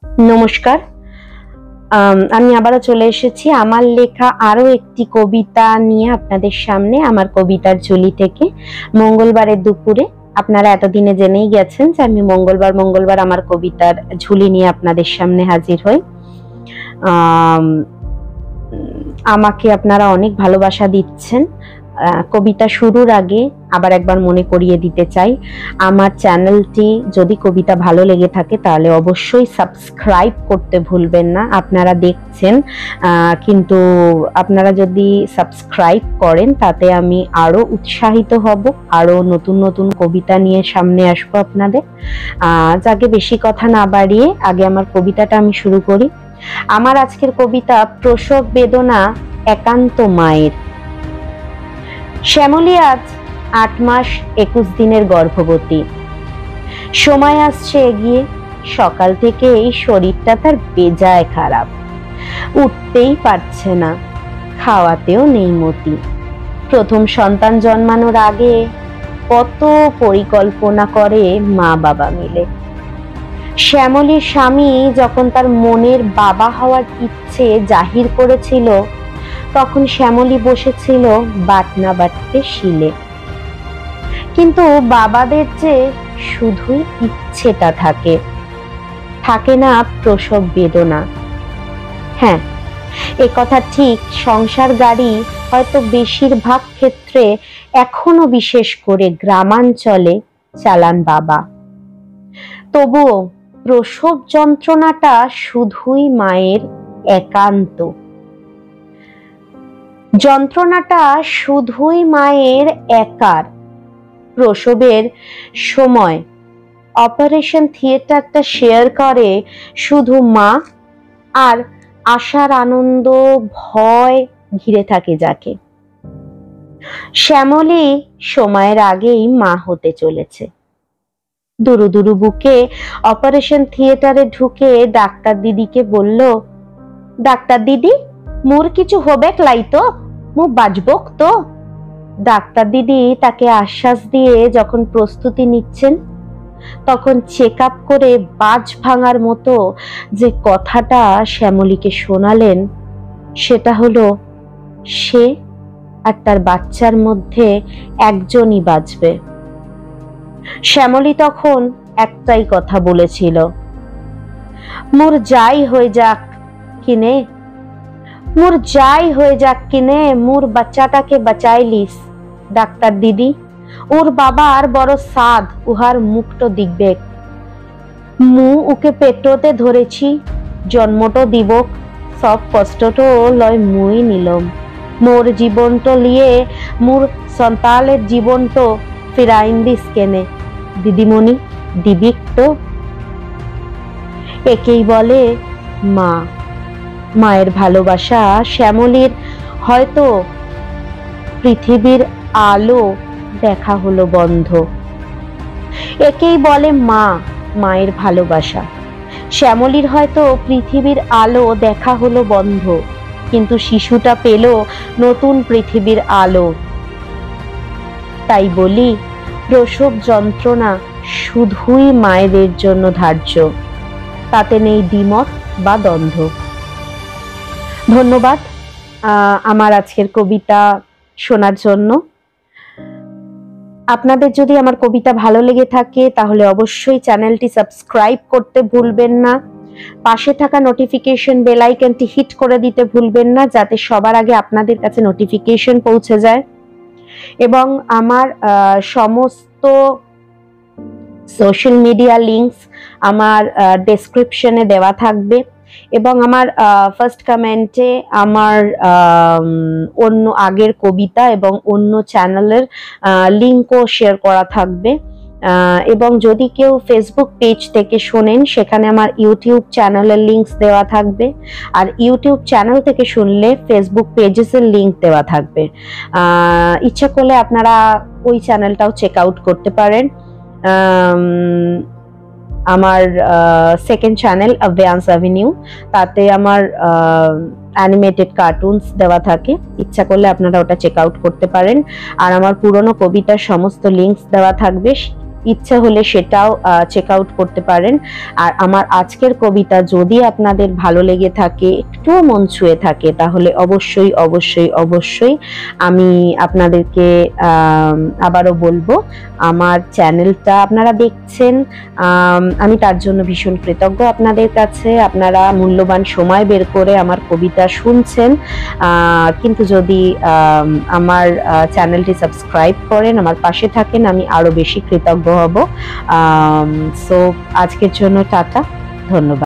নমস্কার। আমি আবারও চলে এসেছি আমার লেখা আরো একটি কবিতা নিয়ে আপনাদের সামনে, আমার কবিতার ঝুলি থেকে। মঙ্গলবারের দুপুরে আপনারা এতদিনে জেনেই গেছেন যে আমি মঙ্গলবার আমার কবিতার ঝুলি নিয়ে আপনাদের সামনে হাজির হই। আমাকে আপনারা অনেক ভালোবাসা দিচ্ছেন। কবিতা শুরুর আগে আবার একবার মনে করিয়ে দিতে চাই, আমার চ্যানেলটি যদি কবিতা ভালো লেগে থাকে তাহলে অবশ্যই সাবস্ক্রাইব করতে ভুলবেন না। আপনারা দেখছেন, কিন্তু আপনারা যদি সাবস্ক্রাইব করেন তাতে আমি আরো উৎসাহিত হব, আরো নতুন নতুন কবিতা নিয়ে সামনে আসবো আপনাদের। যাকে বেশি কথা না বাড়িয়ে আগে আমার কবিতাটা আমি শুরু করি। আমার আজকের কবিতা প্রসব বেদনা একান্ত মায়ের। শ্যামলী আজ 8 মাস 21 দিনের গর্ভবতী। সময় আসছে এগিয়ে, সকাল থেকে এই শরীরটা তার বেজায় খারাপ। উঠতেই পারছে না, খাওয়াতেও নেই মতি। প্রথম সন্তান জন্মানোর আগে কত পরিকল্পনা করে মা বাবা মিলে। শ্যামলীর স্বামী যখন তার মনের বাবা হওয়ার ইচ্ছে জাহির করেছিল, তখন শ্যামলী বসেছিল বাটনা বাটতে শিলে। কিন্তু বাবাদের যে শুধুই ইচ্ছেটা থাকে না প্রসব বেদনা। হ্যাঁ, এ কথা ঠিক। সংসার গাড়ি হয়তো বেশিরভাগ ক্ষেত্রে এখনো, বিশেষ করে গ্রামাঞ্চলে, চালান বাবা। তবুও প্রসব যন্ত্রণাটা শুধুই মায়ের একান্ত। যন্ত্রণাটা শুধুই মায়ের একার। প্রসবের সময় অপারেশন থিয়েটারটা শেয়ার করে শুধু মা, আর আশার আনন্দ ভয় ঘিরে থাকে যাকে। শ্যামলী সময়ের আগেই মা হতে চলেছে। দুরু দুরু বুকে অপারেশন থিয়েটারে ঢুকে ডাক্তার দিদিকে বলল, ডাক্তার দিদি, মোর কিছু হবে লাই তো, মু বাঁচবক তো? ডাক্তার দিদি তাকে আশ্বাস দিয়ে যখন প্রস্তুতি নিচ্ছেন, তখন চেক আপ করে বাজ ভাঙার মতো যে কথাটা শ্যামলীকে শোনালেন, সেটা হলো সে আর তার বাচ্চার মধ্যে একজনই বাঁচবে। শ্যামলী তখন একটাই কথা বলেছিল, মোর যাই হয়ে যাক কিনে, মোর যাই হয়ে যাক কিনে, মোর বাচ্চাটাকে বাঁচাইলিস ডাক্তার দিদি। ওর বাবার বড় সাধ, উহার মুখটো দিগবে। মু ওকে পেটতে ধরেছি, জন্মটো দিবক, সব কষ্টটো লয় মুই নিলম। মোর জীবনটো লিয়ে মোর সন্তানের জীবনটো ফিরাইন দিস কেনে দিদিমণি, দিবিক তো? একেই বলে মা। মায়ের ভালোবাসা শ্যামলীর হয়তো পৃথিবীর আলো দেখা হলো বন্ধ। একেই বলে মা, মায়ের ভালোবাসা। শ্যামলীর হয়তো পৃথিবীর আলো দেখা হলো বন্ধ, কিন্তু শিশুটা পেল নতুন পৃথিবীর আলো। তাই বলি, প্রসব যন্ত্রণা শুধুই মায়েদের জন্য ধার্য, তাতে নেই দ্বিমত বা দ্বন্দ্ব। ধন্যবাদ আমার আজকের কবিতা শোনার জন্য। আপনাদের যদি আমার কবিতা ভালো লেগে থাকে তাহলে অবশ্যই চ্যানেলটি সাবস্ক্রাইব করতে ভুলবেন না। পাশে থাকা নোটিফিকেশন বেল আইকনটি হিট করে দিতে ভুলবেন না, যাতে সবার আগে আপনাদের কাছে নোটিফিকেশন পৌঁছে যায়। এবং আমার সমস্ত সোশ্যাল মিডিয়া লিংকস আমার ডেসক্রিপশনে দেওয়া থাকবে, এবং আমার ফার্স্ট কমেন্টে আমার অন্য আগের কবিতা এবং অন্য চ্যানেলের লিঙ্কও শেয়ার করা থাকবে। এবং যদি কেউ ফেসবুক পেজ থেকে শোনেন, সেখানে আমার ইউটিউব চ্যানেলের লিঙ্কস দেওয়া থাকবে, আর ইউটিউব চ্যানেল থেকে শুনলে ফেসবুক পেজেসের লিঙ্ক দেওয়া থাকবে। ইচ্ছা করলে আপনারা ওই চ্যানেলটাও চেক আউট করতে পারেন। আমার সেকেন্ড চ্যানেল অ্যাডভান্স অ্যাভিনিউ, তাতে আমার অ্যানিমেটেড কার্টুনস দেওয়া থাকে, ইচ্ছা করলে আপনারা ওটা চেক আউট করতে পারেন। আর আমার পুরনো কবিতার সমস্ত লিঙ্কস দেওয়া থাকবে, ইচ্ছা হলে সেটাও চেক আউট করতে পারেন। আর আমার আজকের কবিতা যদি আপনাদের ভালো লেগে থাকে, একটুও মন ছুঁয়ে থাকে, তাহলে অবশ্যই অবশ্যই অবশ্যই আমি আপনাদেরকে আবারও বলবো, আমার চ্যানেলটা আপনারা দেখছেন, আমি তার জন্য ভীষণ কৃতজ্ঞ আপনাদের কাছে। আপনারা মূল্যবান সময় বের করে আমার কবিতা শুনছেন, কিন্তু যদি আমার চ্যানেলটি সাবস্ক্রাইব করেন, আমার পাশে থাকেন, আমি আরো বেশি কৃতজ্ঞ হব। সো আজকের জন্য টাটা, ধন্যবাদ।